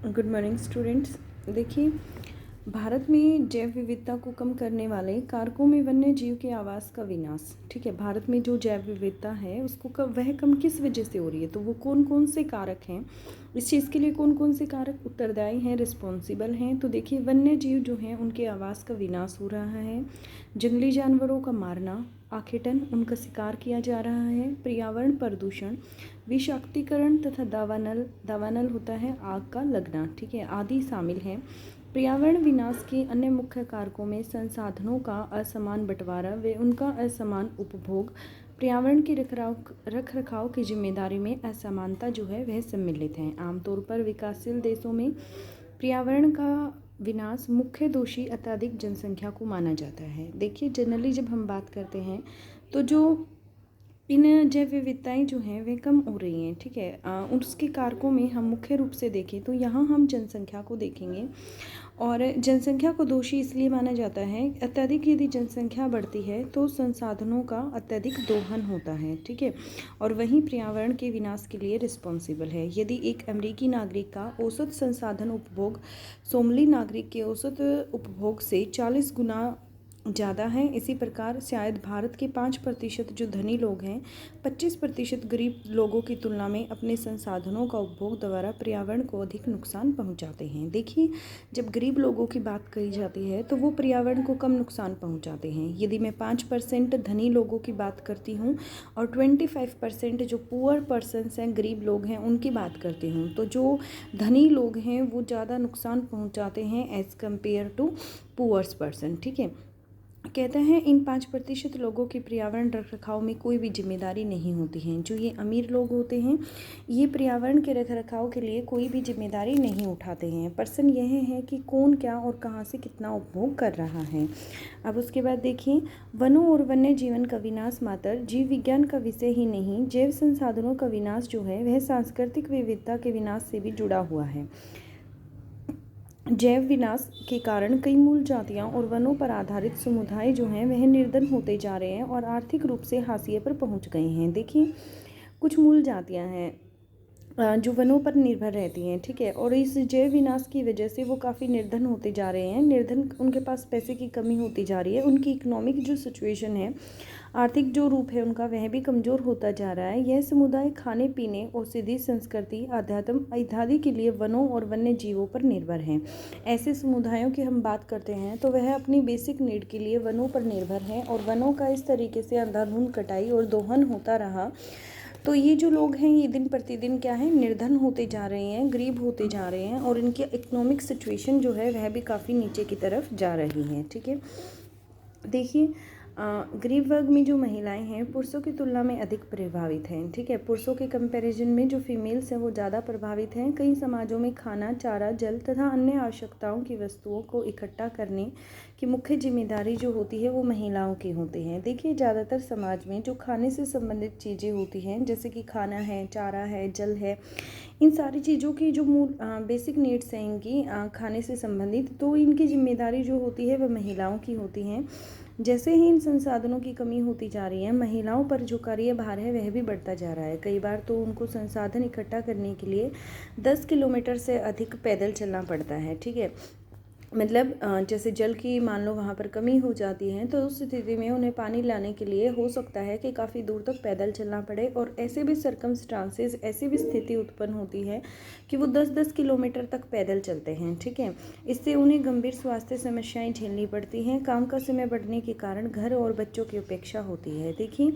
Good morning students. देखिए, भारत में जैव विविधता को कम करने वाले कारकों में वन्य जीव के आवास का विनाश। ठीक है, भारत में जो जैव विविधता है उसको वह कम किस वजह से हो रही है, तो वो कौन कौन से कारक हैं, इस चीज़ के लिए कौन कौन से कारक उत्तरदायी हैं, रिस्पॉन्सिबल हैं। तो देखिए, वन्य जीव जो हैं उनके आवास का विनाश हो रहा है, जंगली जानवरों का मारना, आखेटन, उनका शिकार किया जा रहा है, पर्यावरण प्रदूषण, विषाक्तीकरण तथा दावानल होता है आग का लगना, ठीक है, आदि शामिल हैं। पर्यावरण विनाश के अन्य मुख्य कारकों में संसाधनों का असमान बंटवारा व उनका असमान उपभोग, पर्यावरण के रख रखाव की जिम्मेदारी में असमानता जो है वह सम्मिलित है। आमतौर पर विकासशील देशों में पर्यावरण का विनाश मुख्य दोषी अत्यधिक जनसंख्या को माना जाता है। देखिए, जनरली जब हम बात करते हैं तो जो इन जैव विविधताएँ जो हैं वे कम हो रही हैं। ठीक है, उसके कारकों में हम मुख्य रूप से देखें तो यहाँ हम जनसंख्या को देखेंगे, और जनसंख्या को दोषी इसलिए माना जाता है, अत्यधिक यदि जनसंख्या बढ़ती है तो संसाधनों का अत्यधिक दोहन होता है। ठीक है, और वहीं पर्यावरण के विनाश के लिए रिस्पॉन्सिबल है। यदि एक अमेरिकी नागरिक का औसत संसाधन उपभोग सोमाली नागरिक के औसत उपभोग से 40 गुना ज़्यादा है, इसी प्रकार शायद भारत के 5% जो धनी लोग हैं 25% गरीब लोगों की तुलना में अपने संसाधनों का उपभोग द्वारा पर्यावरण को अधिक नुकसान पहुंचाते हैं। देखिए, जब गरीब लोगों की बात कही जाती है तो वो पर्यावरण को कम नुकसान पहुंचाते हैं। यदि मैं 5% धनी लोगों की बात करती हूँ और 25% जो पुअर पर्सनस हैं, गरीब लोग हैं, उनकी बात करती हूँ, तो जो धनी लोग हैं वो ज़्यादा नुकसान पहुँचाते हैं as compare to poors person. ठीक है, कहते हैं इन 5% लोगों की पर्यावरण रखरखाव में कोई भी जिम्मेदारी नहीं होती है। जो ये अमीर लोग होते हैं ये पर्यावरण के रखरखाव के लिए कोई भी जिम्मेदारी नहीं उठाते हैं। प्रश्न यह है कि कौन क्या और कहाँ से कितना उपभोग कर रहा है। अब उसके बाद देखिए, वनों और वन्य जीवन का विनाश मात्र जीव विज्ञान का विषय ही नहीं, जैव संसाधनों का विनाश जो है वह सांस्कृतिक विविधता के विनाश से भी जुड़ा हुआ है। जैव विनाश के कारण कई मूल जातियां और वनों पर आधारित समुदाय जो हैं वह निर्धन होते जा रहे हैं और आर्थिक रूप से हाशिए पर पहुंच गए हैं। देखिए, कुछ मूल जातियां हैं जो वनों पर निर्भर रहती हैं। ठीक है, और इस जैव विनाश की वजह से वो काफ़ी निर्धन होते जा रहे हैं, निर्धन, उनके पास पैसे की कमी होती जा रही है, उनकी इकोनॉमिक जो सिचुएशन है, आर्थिक जो रूप है उनका वह भी कमज़ोर होता जा रहा है। यह समुदाय खाने पीने, औषधि, संस्कृति, अध्यात्म इत्यादि के लिए वनों और वन्य जीवों पर निर्भर हैं। ऐसे समुदायों की हम बात करते हैं तो वह अपनी बेसिक नीड के लिए वनों पर निर्भर हैं, और वनों का इस तरीके से अंधाधुंध कटाई और दोहन होता रहा तो ये जो लोग हैं ये दिन प्रतिदिन क्या है, निर्धन होते जा रहे हैं, गरीब होते जा रहे हैं, और इनकी इकोनॉमिक सिचुएशन जो है वह भी काफ़ी नीचे की तरफ जा रही है। ठीक है, देखिए, गरीब वर्ग में जो महिलाएं हैं पुरुषों की तुलना में अधिक प्रभावित हैं। ठीक है, पुरुषों के कंपैरिजन में जो फीमेल्स हैं वो ज़्यादा प्रभावित हैं। कई समाजों में खाना, चारा, जल तथा अन्य आवश्यकताओं की वस्तुओं को इकट्ठा करने की मुख्य जिम्मेदारी जो होती है वो महिलाओं की होती है। देखिए, ज़्यादातर समाज में जो खाने से संबंधित चीज़ें होती हैं, जैसे कि खाना है, चारा है, जल है, इन सारी चीज़ों की जो मूल बेसिक नीड्स हैं इनकी खाने से संबंधित, तो इनकी जिम्मेदारी जो होती है वह महिलाओं की होती हैं। जैसे ही इन संसाधनों की कमी होती जा रही है, महिलाओं पर जो कार्य भार है वह भी बढ़ता जा रहा है। कई बार तो उनको संसाधन इकट्ठा करने के लिए 10 किलोमीटर से अधिक पैदल चलना पड़ता है। ठीक है, मतलब जैसे जल की मान लो वहाँ पर कमी हो जाती है तो उस स्थिति में उन्हें पानी लाने के लिए हो सकता है कि काफ़ी दूर तक पैदल चलना पड़े, और ऐसे भी सर्कमस्टांसेस, ऐसी भी स्थिति उत्पन्न होती है कि वो 10-10 किलोमीटर तक पैदल चलते हैं। ठीक है, इससे उन्हें गंभीर स्वास्थ्य समस्याएं झेलनी पड़ती हैं। काम का समय बढ़ने के कारण घर और बच्चों की उपेक्षा होती है। देखिए,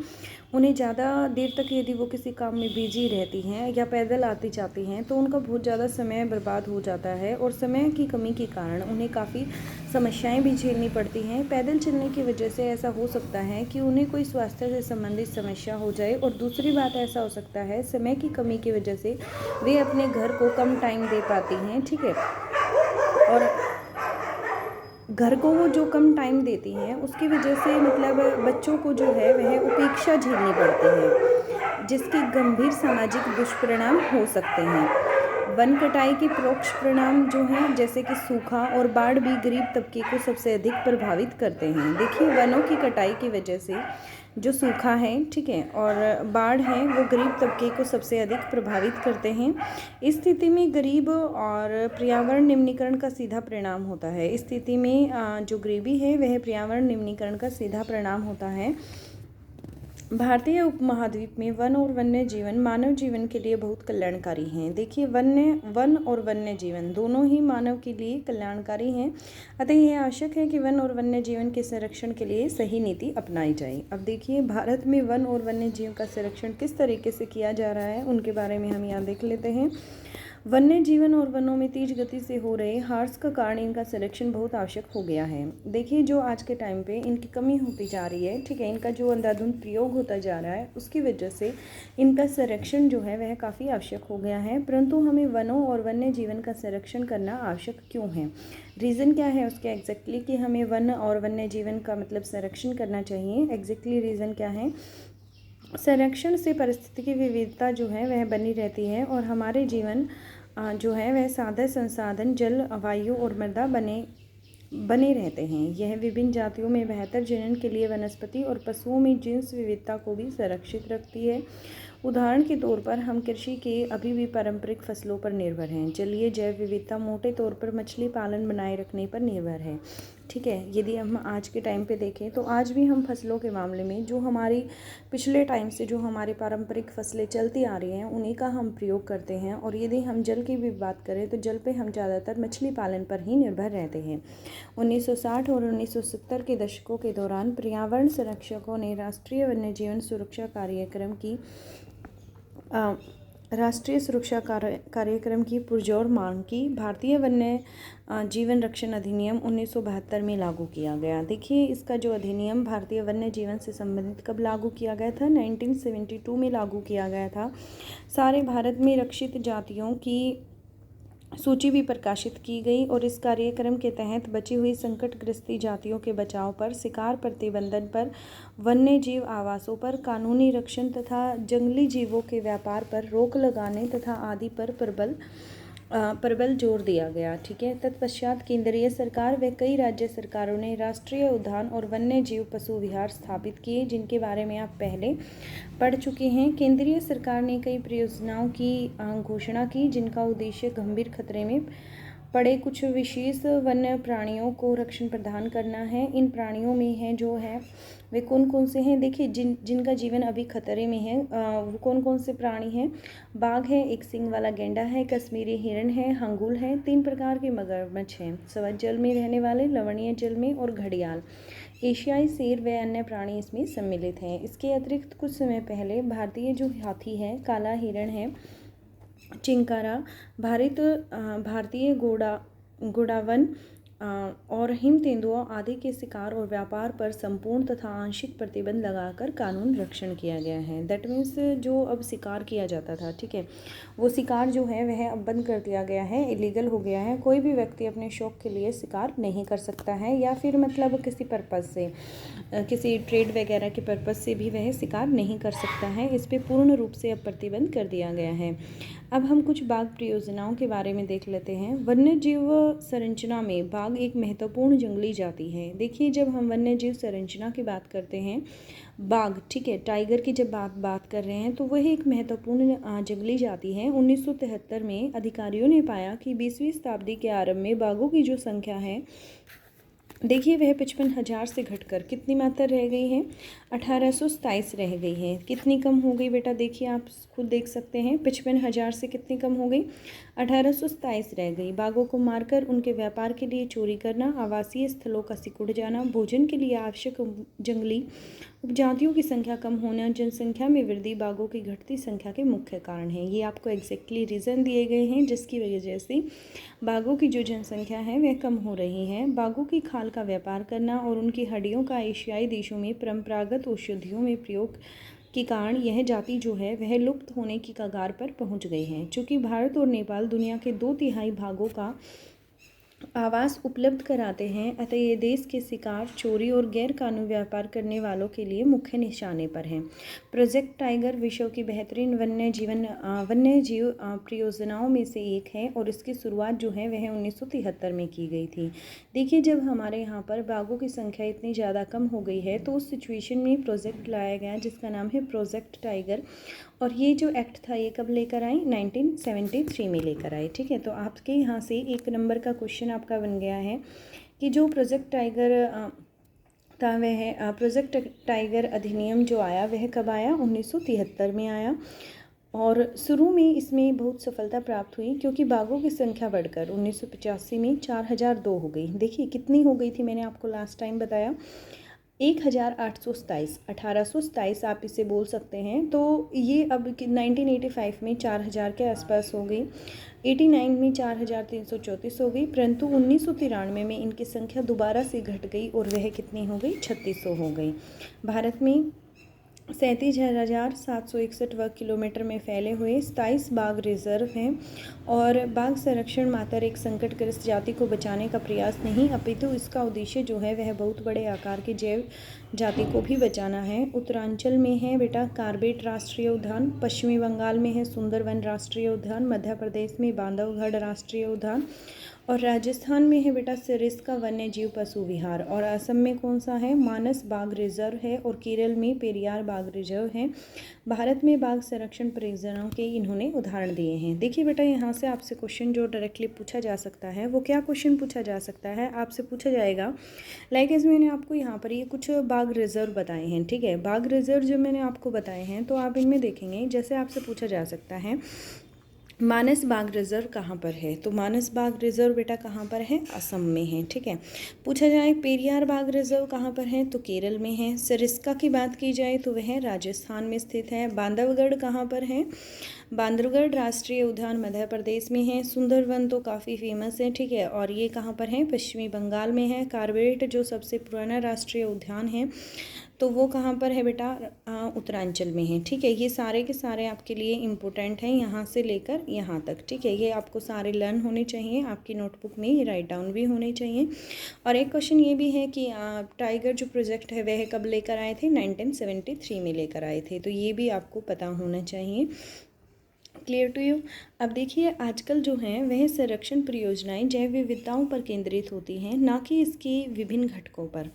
उन्हें ज़्यादा देर तक यदि वो किसी काम में बिजी रहती हैं या पैदल आती जाती हैं तो उनका बहुत ज़्यादा समय बर्बाद हो जाता है, और समय की कमी के कारण उन्हें काफ़ी समस्याएं भी झेलनी पड़ती हैं। पैदल चलने की वजह से ऐसा हो सकता है कि उन्हें कोई स्वास्थ्य से संबंधित समस्या हो जाए, और दूसरी बात ऐसा हो सकता है समय की कमी की वजह से वे अपने घर को कम टाइम दे पाती हैं। ठीक है, और घर को वो जो कम टाइम देती हैं उसकी वजह से मतलब बच्चों को जो है वह उपेक्षा झेलनी पड़ती है, जिसके गंभीर सामाजिक दुष्परिणाम हो सकते हैं। वन कटाई के परोक्ष परिणाम जो हैं जैसे कि सूखा और बाढ़ भी गरीब तबके को सबसे अधिक प्रभावित करते हैं। देखिए, वनों की कटाई की वजह से जो सूखा है, ठीक है, और बाढ़ है वो गरीब तबके को सबसे अधिक प्रभावित करते हैं। इस स्थिति में गरीब और पर्यावरण निम्नीकरण का सीधा परिणाम होता है। इस स्थिति में जो गरीबी है वह पर्यावरण निम्नीकरण का सीधा परिणाम होता है। भारतीय उपमहाद्वीप में वन और वन्य जीवन मानव जीवन के लिए बहुत कल्याणकारी हैं। देखिए, वन और वन्य जीवन दोनों ही मानव के लिए कल्याणकारी हैं। अतः यह आवश्यक है कि वन और वन्य जीवन के संरक्षण के लिए सही नीति अपनाई जाए। अब देखिए, भारत में वन और वन्य जीवन का संरक्षण किस तरीके से किया जा रहा है उनके बारे में हम यहाँ देख लेते हैं। वन्य जीवन और वनों में तेज गति से हो रहे ह्रास का कारण इनका संरक्षण बहुत आवश्यक हो गया है। देखिए, जो आज के टाइम पे इनकी कमी होती जा रही है, ठीक है, इनका जो अंधाधुंध प्रयोग होता जा रहा है उसकी वजह से इनका संरक्षण जो है वह काफ़ी आवश्यक हो गया है। परंतु हमें वनों और वन्य जीवन का संरक्षण करना आवश्यक क्यों है, रीज़न क्या है उसके एग्जैक्टली कि हमें वन और वन्य जीवन का मतलब संरक्षण करना चाहिए, एग्जैक्टली रीज़न क्या है। संरक्षण से पारिस्थितिकी विविधता जो है वह बनी रहती है और हमारे जीवन जो है वह साधन संसाधन जल, वायु और मृदा बने रहते हैं। यह विभिन्न जातियों में बेहतर जनन के लिए वनस्पति और पशुओं में जीन्स विविधता को भी संरक्षित रखती है। उदाहरण के तौर पर हम कृषि के अभी भी पारंपरिक फसलों पर निर्भर हैं। जलीय जैव विविधता मोटे तौर पर मछली पालन बनाए रखने पर निर्भर है, ठीक है। यदि हम आज के टाइम पे देखें तो आज भी हम फसलों के मामले में जो हमारी पिछले टाइम से जो हमारी पारंपरिक फसलें चलती आ रही हैं उन्हीं का हम प्रयोग करते हैं। और यदि हम जल की भी बात करें तो जल पे हम ज़्यादातर मछली पालन पर ही निर्भर रहते हैं। 1960 और 1970 के दशकों के दौरान पर्यावरण संरक्षकों ने राष्ट्रीय वन्यजीवन सुरक्षा कार्यक्रम की पुरजोर मांग की। भारतीय वन्य जीवन रक्षण अधिनियम 1972 में लागू किया गया। देखिए, इसका जो अधिनियम भारतीय वन्य जीवन से संबंधित कब लागू किया गया था, 1972 में लागू किया गया था। सारे भारत में रक्षित जातियों की सूची भी प्रकाशित की गई और इस कार्यक्रम के तहत बची हुई संकटग्रस्त जातियों के बचाव पर, शिकार प्रतिबंधन पर, वन्य जीव आवासों पर, कानूनी रक्षण तथा जंगली जीवों के व्यापार पर रोक लगाने तथा आदि पर प्रबल जोर दिया गया, ठीक है। तत्पश्चात केंद्रीय सरकार व कई राज्य सरकारों ने राष्ट्रीय उद्यान और वन्य जीव पशु विहार स्थापित किए, जिनके बारे में आप पहले पढ़ चुके हैं। केंद्रीय सरकार ने कई परियोजनाओं की घोषणा की जिनका उद्देश्य गंभीर खतरे में पड़े कुछ विशेष वन्य प्राणियों को रक्षण प्रदान करना है। इन प्राणियों में है जो है वे कौन कौन से हैं, देखिए जिनका जीवन अभी खतरे में है वो कौन कौन से प्राणी हैं। बाघ है, एक सींग वाला गैंडा है, कश्मीरी हिरण है, हंगुल है, 3 प्रकार के मगरमच्छ हैं, स्वस्थ जल में रहने वाले, लवणीय जल में और घड़ियाल, एशियाई शेर व अन्य प्राणी इसमें सम्मिलित हैं। इसके अतिरिक्त कुछ समय पहले भारतीय जो हाथी है, काला हिरण है, चिंकारा, भारतीय घोड़ावन और हिम तेंदुआ आदि के शिकार और व्यापार पर संपूर्ण तथा आंशिक प्रतिबंध लगाकर कानून रक्षण किया गया है। दैट मीन्स जो अब शिकार किया जाता था, ठीक है, वो शिकार जो है वह अब बंद कर दिया गया है, इलीगल हो गया है। कोई भी व्यक्ति अपने शौक के लिए शिकार नहीं कर सकता है या फिर मतलब किसी पर्पज़ से, किसी ट्रेड वगैरह के पर्पज़ से भी वह शिकार नहीं कर सकता है। इस पर पूर्ण रूप से अब प्रतिबंध कर दिया गया है। अब हम कुछ बाघ परियोजनाओं के बारे में देख लेते हैं। वन्य जीव संरचना में बाघ एक महत्वपूर्ण जंगली जाति है। देखिए, जब हम वन्य जीव संरचना की बात करते हैं, बाघ, ठीक है, टाइगर की जब बात कर रहे हैं तो वह एक महत्वपूर्ण जंगली जाति है। 1973 में अधिकारियों ने पाया कि 20वीं शताब्दी के आरंभ में बाघों की जो संख्या है, देखिए, वह 55,000 से घटकर कितनी मात्रा रह गई है, 1827 रह गई है। कितनी कम हो गई बेटा, देखिए आप खुद देख सकते हैं, 55,000 से कितनी कम हो गई, 1827 रह गई। बाघों को मारकर उनके व्यापार के लिए चोरी करना, आवासीय स्थलों का सिकुड़ जाना, भोजन के लिए आवश्यक जंगली उपजातियों की संख्या कम होना, जनसंख्या में वृद्धि बाघों की घटती संख्या के मुख्य कारण हैं। ये आपको एग्जैक्टली रीज़न दिए गए हैं जिसकी वजह से बाघों की जो जनसंख्या है वह कम हो रही है। बाघों की खाल का व्यापार करना और उनकी हड्डियों का एशियाई देशों में परंपरागत औषधियों में प्रयोग के कारण यह जाति जो है वह लुप्त होने की कगार पर पहुंच गई है। चूँकि भारत और नेपाल दुनिया के 2/3 भागों का आवास उपलब्ध कराते हैं, अतः ये देश के शिकार, चोरी और गैर कानूनी व्यापार करने वालों के लिए मुख्य निशाने पर हैं। प्रोजेक्ट टाइगर विश्व की बेहतरीन वन्य जीव परियोजनाओं में से एक है और इसकी शुरुआत जो है वह 1973 में की गई थी। देखिए, जब हमारे यहाँ पर बाघों की संख्या इतनी ज़्यादा कम हो गई है तो उस सिचुएशन में प्रोजेक्ट लाया गया जिसका नाम है प्रोजेक्ट टाइगर। और ये जो एक्ट था ये कब लेकर आए? 1973 में लेकर आए। ठीक है, तो आपके यहाँ से 1 नंबर का क्वेश्चन आपका बन गया है कि जो प्रोजेक्ट टाइगर था वह प्रोजेक्ट टाइगर अधिनियम जो आया वह कब आया? 1973 में आया। और शुरू में इसमें बहुत सफलता प्राप्त हुई क्योंकि बाघों की संख्या बढ़कर 1985 में 4002 हो गई। देखिए कितनी हो गई थी, मैंने आपको लास्ट टाइम बताया 1827, 1827 आप इसे बोल सकते हैं। तो ये अब 1985 में 4000 के आसपास हो गई, 89 में 4334 हो गई, परंतु 1993 में इनकी संख्या दोबारा से घट गई और वह कितनी हो गई? 3600 हो गई। भारत में 37,761 वर्ग किलोमीटर में फैले हुए 27 बाघ रिजर्व हैं और बाघ संरक्षण मात्र एक संकटग्रस्त जाति को बचाने का प्रयास नहीं अपितु इसका उद्देश्य जो है वह बहुत बड़े आकार की जैव जाति को भी बचाना है। उत्तरांचल में है बेटा कार्बेट राष्ट्रीय उद्यान, पश्चिमी बंगाल में है सुंदरवन राष्ट्रीय उद्यान, मध्य प्रदेश में बांधवगढ़ राष्ट्रीय उद्यान और राजस्थान में है बेटा सरिस्का वन्य जीव पशु विहार और असम में कौन सा है? मानस बाघ रिजर्व है और केरल में पेरियार बाघ रिजर्व है। भारत में बाघ संरक्षण परियोजनाओं के इन्होंने उदाहरण दिए हैं। देखिए बेटा, यहाँ से आपसे क्वेश्चन जो डायरेक्टली पूछा जा सकता है वो क्या क्वेश्चन पूछा जा सकता है? आपसे पूछा जाएगा लाइक एज मैंने आपको यहाँ पर ये कुछ बाघ रिजर्व बताए हैं। ठीक है, बाघ रिजर्व जो मैंने आपको बताए हैं तो आप इनमें देखेंगे जैसे आपसे पूछा जा सकता है मानस बाघ रिजर्व कहाँ पर है? तो मानस बाघ रिजर्व बेटा कहाँ पर है? असम में है। ठीक है, पूछा जाए पेरियार बाघ रिजर्व कहाँ पर है? तो केरल में है। सरिस्का की बात की जाए तो वह राजस्थान में स्थित है। बांधवगढ़ कहाँ पर है? बांधवगढ़ राष्ट्रीय उद्यान मध्य प्रदेश में है। सुंदरवन तो काफ़ी फेमस है। ठीक है, और ये कहाँ पर है? पश्चिमी बंगाल में है। कार्बेट जो सबसे पुराना राष्ट्रीय उद्यान है तो वो कहाँ पर है बेटा? उत्तरांचल में है। ठीक है, ये सारे के सारे आपके लिए इम्पोर्टेंट हैं यहाँ से लेकर यहाँ तक। ठीक है, ये आपको सारे लर्न होने चाहिए, आपकी नोटबुक में ये राइट डाउन भी होने चाहिए। और एक क्वेश्चन ये भी है कि टाइगर जो प्रोजेक्ट है वह कब लेकर आए थे? 1973 में लेकर आए थे, तो ये भी आपको पता होना चाहिए। Clear to you? अब देखिए, आजकल जो हैं वह संरक्षण परियोजनाएं जैव विविधताओं पर केंद्रित होती हैं, ना कि इसके विभिन्न घटकों पर।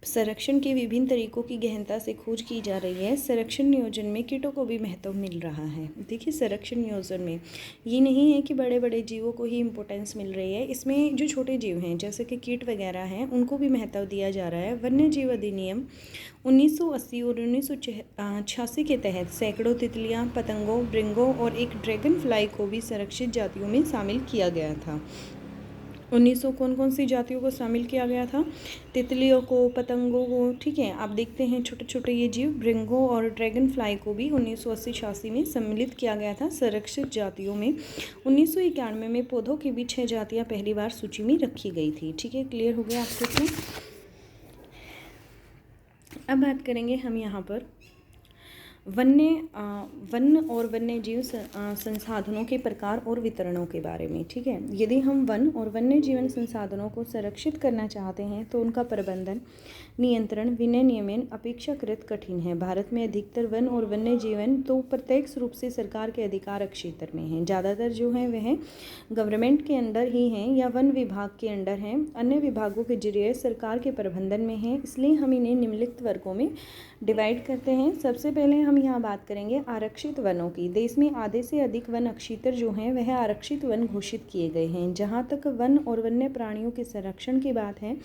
संरक्षण के विभिन्न तरीकों की गहनता से खोज की जा रही है। संरक्षण नियोजन में कीटों को भी महत्व मिल रहा है। देखिए, संरक्षण नियोजन में ये नहीं है कि बड़े बड़े जीवों को ही इम्पोर्टेंस मिल रही है, इसमें जो छोटे जीव हैं जैसे कि कीट वगैरह हैं उनको भी महत्व दिया जा रहा है। वन्य जीव अधिनियम 1980 और 1986 के तहत सैकड़ों तितलियां, पतंगों, भृंगों और एक ड्रैगन फ्लाई को भी संरक्षित जातियों में शामिल किया गया था। 1900 कौन कौन सी जातियों को शामिल किया गया था? तितलियों को, पतंगों को। ठीक है, आप देखते हैं छोटे छोटे ये जीव भृंगों और ड्रैगन फ्लाई को भी 1980-86 में सम्मिलित किया गया था संरक्षित जातियों में। 1991 में पौधों की भी 6 जातियां पहली बार सूची में रखी गई थी। ठीक है, क्लियर हो गया आपके इसमें? अब बात करेंगे हम यहाँ पर वन और वन्य जीव संसाधनों के प्रकार और वितरणों के बारे में। ठीक है, यदि हम वन और वन्य जीवन संसाधनों को संरक्षित करना चाहते हैं तो उनका प्रबंधन, नियंत्रण, विनियमन अपेक्षाकृत कठिन है। भारत में अधिकतर वन और वन्य जीवन तो प्रत्यक्ष रूप से सरकार के अधिकार क्षेत्र में हैं। ज़्यादातर जो है वह गवर्नमेंट के अंडर ही हैं या वन विभाग के अंडर हैं, अन्य विभागों के जरिए सरकार के प्रबंधन में हैं। इसलिए हम इन्हें निम्नलिखित वर्गों में डिवाइड करते हैं। सबसे पहले हम यहाँ बात करेंगे आरक्षित वनों की। देश में आधे से अधिक वन क्षेत्र जो हैं वह आरक्षित वन घोषित किए गए हैं। जहाँ तक वन और वन्य प्राणियों के संरक्षण की बात है,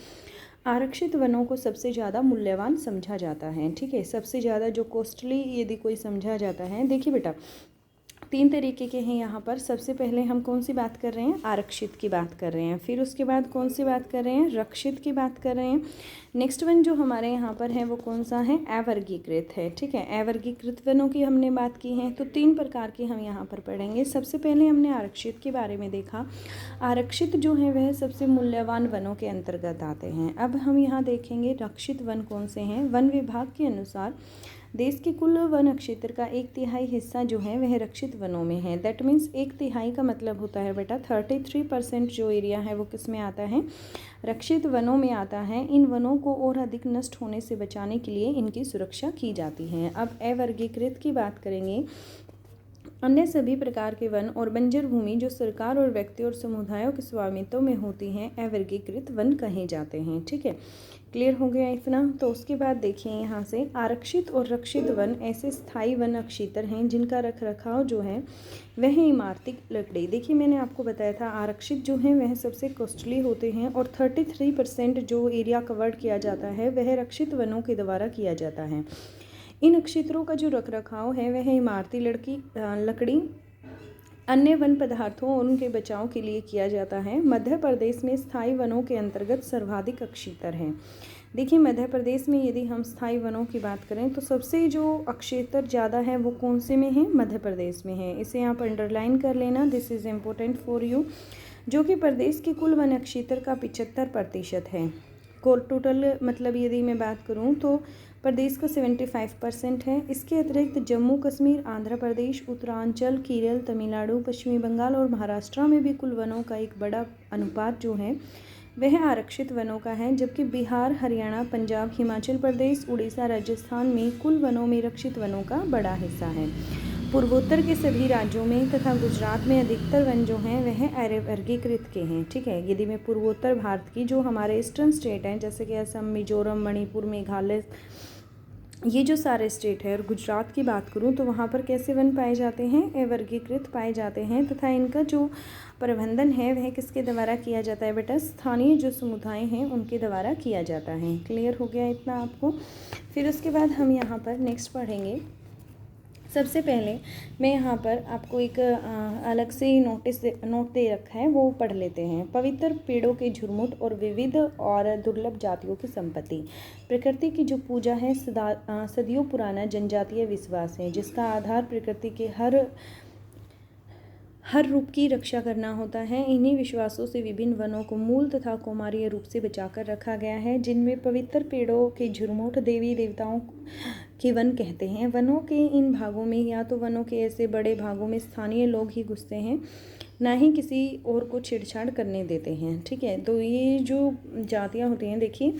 आरक्षित वनों को सबसे ज़्यादा मूल्यवान समझा जाता है। ठीक है, सबसे ज़्यादा जो कॉस्टली यदि कोई समझा जाता है। देखिए बेटा, 3 तरीके के हैं यहाँ पर। सबसे पहले हम कौन सी बात कर रहे हैं? आरक्षित की बात कर रहे हैं। फिर उसके बाद कौन सी बात कर रहे हैं? रक्षित की बात कर रहे हैं। नेक्स्ट वन जो हमारे यहाँ पर है वो कौन सा है, अवर्गीकृत है। ठीक है, अवर्गीकृत वनों की हमने बात की है, तो 3 प्रकार की हम यहाँ पर पढ़ेंगे। सबसे पहले हमने आरक्षित के बारे में देखा। आरक्षित जो है वह सबसे मूल्यवान वनों के अंतर्गत आते हैं। अब हम यहाँ देखेंगे रक्षित वन कौन से हैं। वन विभाग के अनुसार देश के कुल वन क्षेत्र का 1/3 हिस्सा जो है वह रक्षित वनों में है। दैट मीन्स 1/3 का मतलब होता है बेटा 33% जो एरिया है वो किस में आता है, रक्षित वनों में आता है। इन वनों को और अधिक नष्ट होने से बचाने के लिए इनकी सुरक्षा की जाती है। अब अवर्गीकृत की बात करेंगे। अन्य सभी प्रकार के वन और बंजर भूमि जो सरकार और व्यक्ति और समुदायों के स्वामित्व में होती हैं अवर्गीकृत वन कहे जाते हैं। ठीक है, क्लियर हो गया इतना। तो उसके बाद देखिए यहाँ से आरक्षित और रक्षित वन ऐसे स्थायी वन क्षेत्र हैं जिनका रख रखाव जो है वह इमारती लकड़ी। देखिए मैंने आपको बताया था आरक्षित जो है वह सबसे कॉस्टली होते हैं और 33% जो एरिया कवर्ड किया जाता है वह रक्षित वनों के द्वारा किया जाता है। इन क्षेत्रों का जो रख रखाव है वह इमारती लकड़ी, अन्य वन पदार्थों और उनके बचाव के लिए किया जाता है। मध्य प्रदेश में स्थायी वनों के अंतर्गत सर्वाधिक क्षेत्र हैं। देखिए मध्य प्रदेश में यदि हम स्थायी वनों की बात करें तो सबसे जो क्षेत्र ज़्यादा है वो कौन से में है, मध्य प्रदेश में है। इसे आप अंडरलाइन कर लेना, this is important for you. जो कि प्रदेश के कुल वन क्षेत्र का 75% है। टोटल मतलब यदि मैं बात करूँ तो प्रदेश का 75% है। इसके अतिरिक्त जम्मू कश्मीर, आंध्र प्रदेश, उत्तरांचल, केरल, तमिलनाडु, पश्चिमी बंगाल और महाराष्ट्र में भी कुल वनों का एक बड़ा अनुपात जो है वह आरक्षित वनों का है। जबकि बिहार, हरियाणा, पंजाब, हिमाचल प्रदेश, उड़ीसा, राजस्थान में कुल वनों में रक्षित वनों का बड़ा हिस्सा है। पूर्वोत्तर के सभी राज्यों में तथा गुजरात में अधिकतर वन जो हैं वह अवर्गीकृत के हैं। ठीक है, यदि मैं पूर्वोत्तर भारत की जो हमारे ईस्टर्न स्टेट हैं जैसे कि असम, मिजोरम, मणिपुर, मेघालय, ये जो सारे स्टेट है और गुजरात की बात करूँ तो वहाँ पर कैसे वन पाए जाते हैं, अवर्गीकृत पाए जाते हैं। तथा इनका जो प्रबंधन है वह किसके द्वारा किया जाता है बेटा, स्थानीय जो समुदाय हैं उनके द्वारा किया जाता है। क्लियर हो गया इतना आपको। फिर उसके बाद हम यहाँ पर नेक्स्ट पढ़ेंगे। सबसे पहले मैं यहाँ पर आपको एक अलग से नोट दे रखा है, वो पढ़ लेते हैं। पवित्र पेड़ों के झुरमुट और विविध और दुर्लभ जातियों की संपत्ति। प्रकृति की जो पूजा है सदियों पुराना जनजातीय विश्वास है जिसका आधार प्रकृति के हर रूप की रक्षा करना होता है। इन्हीं विश्वासों से विभिन्न वनों को मूल तथा कौमार्य रूप से बचाकर रखा गया है, जिनमें पवित्र पेड़ों के झुरमुट देवी देवताओं के वन कहते हैं। वनों के इन भागों में या तो वनों के ऐसे बड़े भागों में स्थानीय लोग ही घुसते हैं, ना ही किसी और को छेड़छाड़ करने देते हैं। ठीक है, तो ये जो जातियाँ होती हैं, देखिए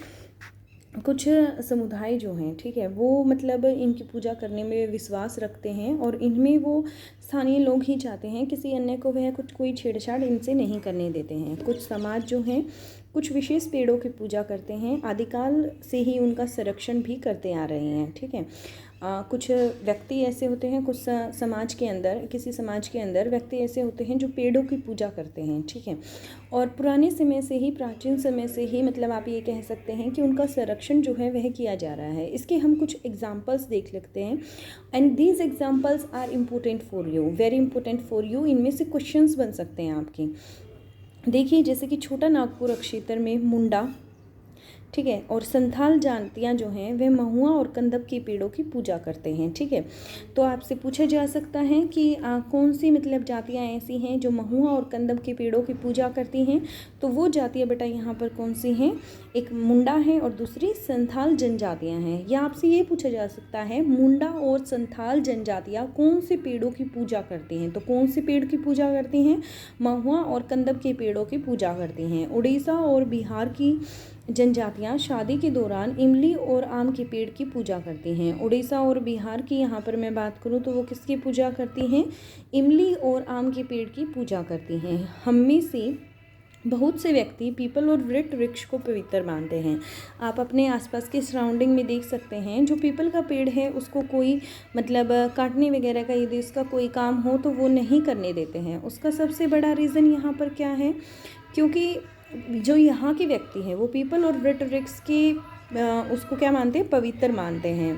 कुछ समुदाय जो हैं, ठीक है, वो मतलब इनकी पूजा करने में विश्वास रखते हैं और इनमें वो स्थानीय लोग ही चाहते हैं, किसी अन्य को वह कोई छेड़छाड़ इनसे नहीं करने देते हैं। कुछ समाज जो हैं कुछ विशेष पेड़ों की पूजा करते हैं, आदिकाल से ही उनका संरक्षण भी करते आ रहे हैं। ठीक है, कुछ व्यक्ति ऐसे होते हैं, कुछ समाज के अंदर, किसी समाज के अंदर व्यक्ति ऐसे होते हैं जो पेड़ों की पूजा करते हैं। ठीक है, और पुराने समय से ही, प्राचीन समय से ही मतलब आप ये कह सकते हैं कि उनका संरक्षण जो है वह किया जा रहा है। इसके हम कुछ एग्जाम्पल्स देख लेते हैं and these examples are important for you, very important for you. इनमें से क्वेश्चंस बन सकते हैं आपके। देखिए जैसे कि छोटा नागपुर क्षेत्र में मुंडा, ठीक है, और संथाल जातियाँ जो हैं वे महुआ और कंदब के पेड़ों की पूजा करते हैं। ठीक है, तो आपसे पूछा जा सकता है कि कौन सी मतलब जातियाँ ऐसी हैं जो महुआ और कंदब के पेड़ों की पूजा करती हैं। तो वो जातियाँ बेटा यहाँ पर कौन सी हैं, एक मुंडा है और दूसरी संथाल जनजातियाँ हैं। या आपसे ये पूछा जा सकता है मुंडा और संथाल जनजातियाँ कौन से पेड़ों की पूजा करती हैं। तो कौन से पेड़ की पूजा करती हैं, महुआ और कंदब के पेड़ों की पूजा करती हैं। उड़ीसा और बिहार की जनजातियाँ शादी के दौरान इमली और आम के पेड़ की पूजा करती हैं। उड़ीसा और बिहार की यहाँ पर मैं बात करूँ तो वो किसकी पूजा करती हैं, इमली और आम के पेड़ की पूजा करती हैं। हम में से बहुत से व्यक्ति पीपल और वृक्ष वृक्ष को पवित्र मानते हैं। आप अपने आसपास के सराउंडिंग में देख सकते हैं, जो पीपल का पेड़ है उसको कोई मतलब काटने वगैरह का यदि उसका कोई काम हो तो वो नहीं करने देते हैं। उसका सबसे बड़ा रीज़न यहाँ पर क्या है, क्योंकि जो यहाँ के व्यक्ति हैं वो पीपल और वृक्ष के उसको क्या मानते हैं, पवित्र मानते हैं।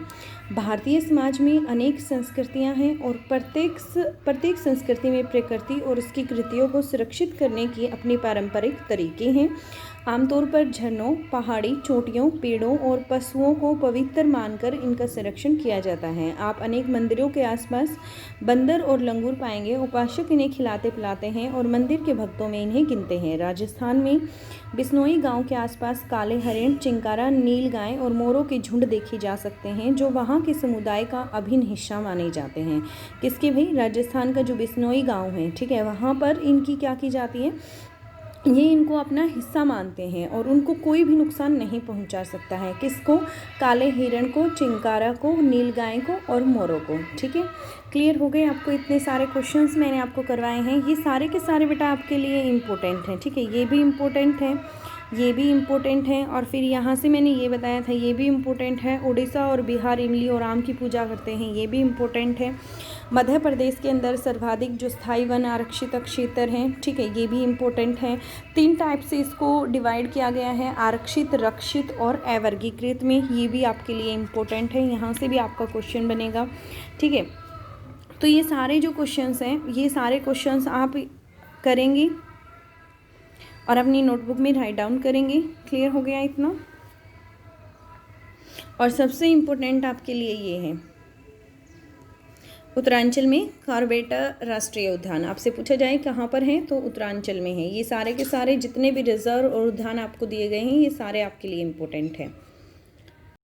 भारतीय समाज में अनेक संस्कृतियां हैं और प्रत्येक संस्कृति में प्रकृति और उसकी कृतियों को सुरक्षित करने की अपनी पारंपरिक तरीके हैं। आमतौर पर झरनों, पहाड़ी चोटियों, पेड़ों और पशुओं को पवित्र मानकर इनका संरक्षण किया जाता है। आप अनेक मंदिरों के आसपास बंदर और लंगूर पाएंगे। उपासक इन्हें खिलाते पिलाते हैं और मंदिर के भक्तों में इन्हें गिनते हैं। राजस्थान में बिश्नोई गांव के आसपास काले हरिण, चिंकारा, नीलगाय और मोरों के झुंड देखे जा सकते हैं, जो वहां के समुदाय का अभिन्न हिस्सा माने जाते हैं। किसके भाई? राजस्थान का जो बिश्नोई गांव है, ठीक है, वहां पर इनकी क्या की जाती है, ये इनको अपना हिस्सा मानते हैं और उनको कोई भी नुकसान नहीं पहुंचा सकता है। किसको? काले हिरण को, चिंकारा को, नीलगाय को और मोरों को। ठीक है, क्लियर हो गए आपको? इतने सारे क्वेश्चंस मैंने आपको करवाए हैं, ये सारे के सारे बेटा आपके लिए इम्पोर्टेंट हैं। ठीक है, ये भी इम्पोर्टेंट है, ये भी इम्पोर्टेंट है, और फिर यहाँ से मैंने ये बताया था, ये भी इम्पोर्टेंट है। उड़ीसा और बिहार इमली और आम की पूजा करते हैं, ये भी इम्पोर्टेंट है। मध्य प्रदेश के अंदर सर्वाधिक जो स्थायी वन आरक्षित क्षेत्र हैं, ठीक है, ये भी इम्पोर्टेंट है। 3 टाइप से इसको डिवाइड किया गया है, आरक्षित, रक्षित और अवर्गीकृत में। ये भी आपके लिए इम्पोर्टेंट है, यहाँ से भी आपका क्वेश्चन बनेगा। ठीक है, तो ये सारे जो क्वेश्चंस हैं, ये सारे क्वेश्चंस आप करेंगे और अपनी नोटबुक में राइट डाउन करेंगे। क्लियर हो गया इतना? और सबसे इम्पोर्टेंट आपके लिए ये है, उत्तरांचल में कॉर्बेटा राष्ट्रीय उद्यान। आपसे पूछा जाए कहाँ पर है, तो उत्तरांचल में है। ये सारे के सारे जितने भी रिजर्व और उद्यान आपको दिए गए हैं, ये सारे आपके लिए इम्पोर्टेंट हैं।